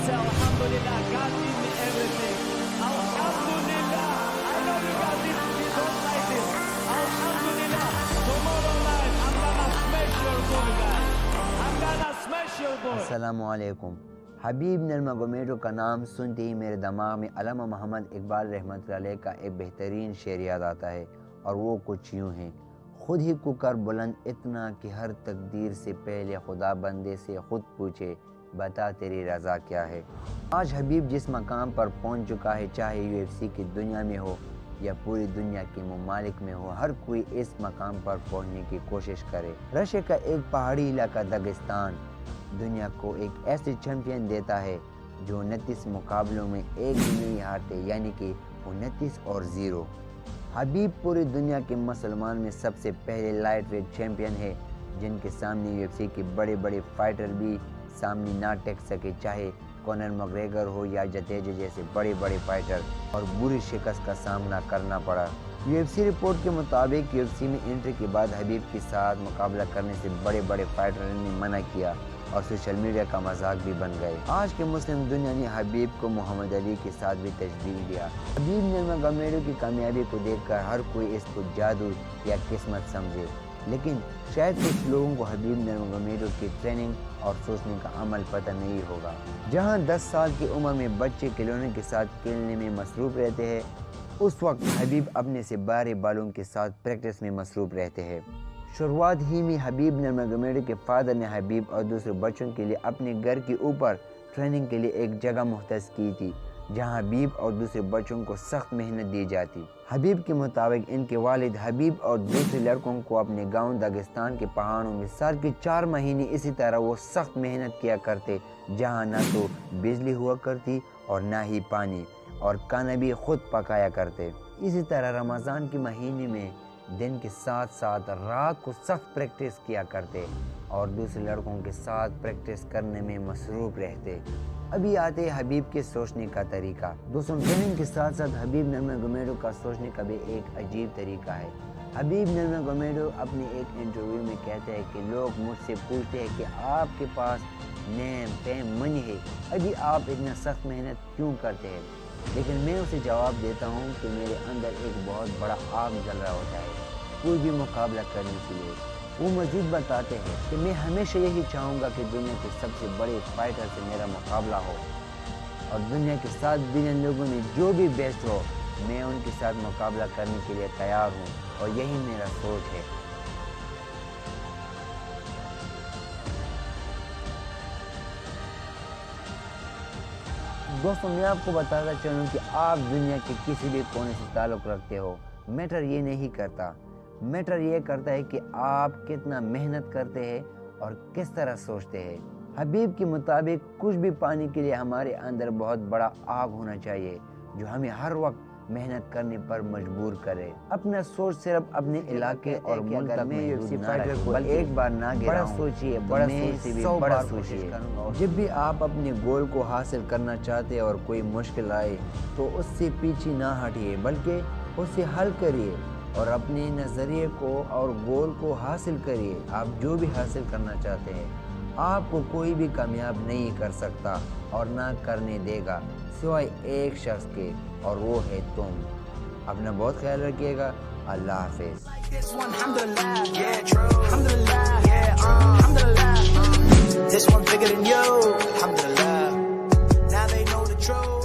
say alhamdulillah, God gave me everything. Alhamdulillah. I know you guys don't like this. Alhamdulillah. Tomorrow night, I'm gonna smash your boy, guys. I'm gonna smash your boy. السلام علیکم. حبیب نرمگمیڈو کا نام سنتے ہی میرے دماغ میں علامہ محمد اقبال رحمۃ اللہ علیہ کا ایک بہترین شعر یاد آتا ہے، اور وہ کچھ یوں ہیں: خود ہی کو کر بلند اتنا کہ ہر تقدیر سے پہلے خدا بندے سے خود پوچھے بتا تیری رضا کیا ہے۔ آج حبیب جس مقام پر پہنچ چکا ہے، چاہے UFC کی دنیا میں ہو یا پوری دنیا کے ممالک میں ہو، ہر کوئی اس مقام پر پہنچنے کی کوشش کرے۔ رشیا کا ایک پہاڑی علاقہ داغستان دنیا کو ایک ایسے چیمپئن دیتا ہے جو 29 مقابلوں میں ایک بھی نہیں ہارتے، یعنی کہ 29-0۔ حبیب پوری دنیا کے مسلمان میں سب سے پہلے لائٹ ویٹ چیمپئن ہے جن کے سامنے UFC کے بڑے بڑے فائٹر بھی سامنے نہ ٹیک سکے، چاہے کونر مگریگر ہو یا جدیجہ جیسے بڑے بڑے فائٹر، اور بری شکست کا سامنا کرنا پڑا۔ UFC رپورٹ کے مطابق UFC میں انٹری کے بعد حبیب کے ساتھ مقابلہ کرنے سے بڑے بڑے فائٹر نے منع کیا اور سوشل میڈیا کا مذاق بھی بن گئے۔ آج کے مسلم دنیا نے حبیب کو محمد علی کے ساتھ بھی تشبیہ دیا۔ حبیب نرمگمیڈو کی کامیابی کو دیکھ کر ہر کوئی اس کو جادو یا قسمت سمجھے، لیکن شاید کچھ لوگوں کو حبیب نرمگمیڈو کی ٹریننگ اور سوچنے کا عمل پتہ نہیں ہوگا۔ جہاں 10 سال کی عمر میں بچے کھلونے کے ساتھ کھیلنے میں مصروف رہتے ہیں، اس وقت حبیب اپنے سے بڑے بالوں کے ساتھ پریکٹس میں مصروف رہتے ہیں۔ شروعات ہی میں حبیب نرمگمیڈو کے فادر نے حبیب اور دوسرے بچوں کے لیے اپنے گھر کے اوپر ٹریننگ کے لیے ایک جگہ مختص کی تھی جہاں حبیب اور دوسرے بچوں کو سخت محنت دی جاتی۔ حبیب کے مطابق ان کے والد حبیب اور دوسرے لڑکوں کو اپنے گاؤں داغستان کے پہاڑوں میں سال کے 4 مہینے اسی طرح وہ سخت محنت کیا کرتے، جہاں نہ تو بجلی ہوا کرتی اور نہ ہی پانی، اور کھانا بھی خود پکایا کرتے۔ اسی طرح رمضان کے مہینے میں دن کے ساتھ ساتھ رات کو سخت پریکٹس کیا کرتے اور دوسرے لڑکوں کے ساتھ پریکٹس کرنے میں مصروف رہتے۔ ابھی آتے حبیب کے سوچنے کا طریقہ۔ دوستوں، ٹریننگ کے ساتھ ساتھ حبیب نرمگمیڈو کا سوچنے کا بھی ایک عجیب طریقہ ہے۔ حبیب نرمگمیڈو اپنے ایک انٹرویو میں کہتے ہیں کہ لوگ مجھ سے پوچھتے ہیں کہ آپ کے پاس نیم فیم منی ہے، ابھی آپ اتنا سخت محنت کیوں کرتے ہیں؟ لیکن میں اسے جواب دیتا ہوں کہ میرے اندر ایک بہت بڑا آگ جل رہا ہوتا ہے کوئی بھی مقابلہ کرنے کے لیے۔ وہ مزید بتاتے ہیں کہ میں ہمیشہ یہی چاہوں گا کہ دنیا کے سب سے بڑے فائٹر سے میرا مقابلہ ہو، اور دنیا کے 7 بلین لوگوں میں جو بھی بیسٹ ہو میں ان کے ساتھ مقابلہ کرنے کے لیے تیار ہوں، اور یہی میرا سوچ ہے۔ دوستوں، میں آپ کو بتاتا چلوں کہ آپ دنیا کے کسی بھی کونے سے تعلق رکھتے ہو، میٹر یہ نہیں کرتا، میٹر یہ کرتا ہے کہ آپ کتنا محنت کرتے ہیں اور کس طرح سوچتے ہیں۔ حبیب کے مطابق کچھ بھی پانے کے لیے ہمارے اندر بہت بڑا آگ ہونا چاہیے جو ہمیں ہر وقت محنت کرنے پر مجبور کرے۔ اپنا سوچ صرف اپنے علاقے اور ملک تک محدود نہ رکھیں، بلکہ ایک بار نہ بڑا سوچیے، بڑا سوچ سے بھی بڑا سوچیے۔ جب بھی آپ اپنے گول کو حاصل کرنا چاہتے اور کوئی مشکل آئے تو اس سے پیچھے نہ ہٹیے، بلکہ اسے حل کریے اور اپنے نظریے کو اور گول کو حاصل کریے۔ آپ جو بھی حاصل کرنا چاہتے ہیں، آپ کو کوئی بھی کامیاب نہیں کر سکتا اور نہ کرنے دے گا سوائے ایک شخص کے، اور وہ ہے تم۔ اپنا بہت خیال رکھیے گا۔ اللہ حافظ۔ This one bigger than you, alhamdulillah. Now they know the truth.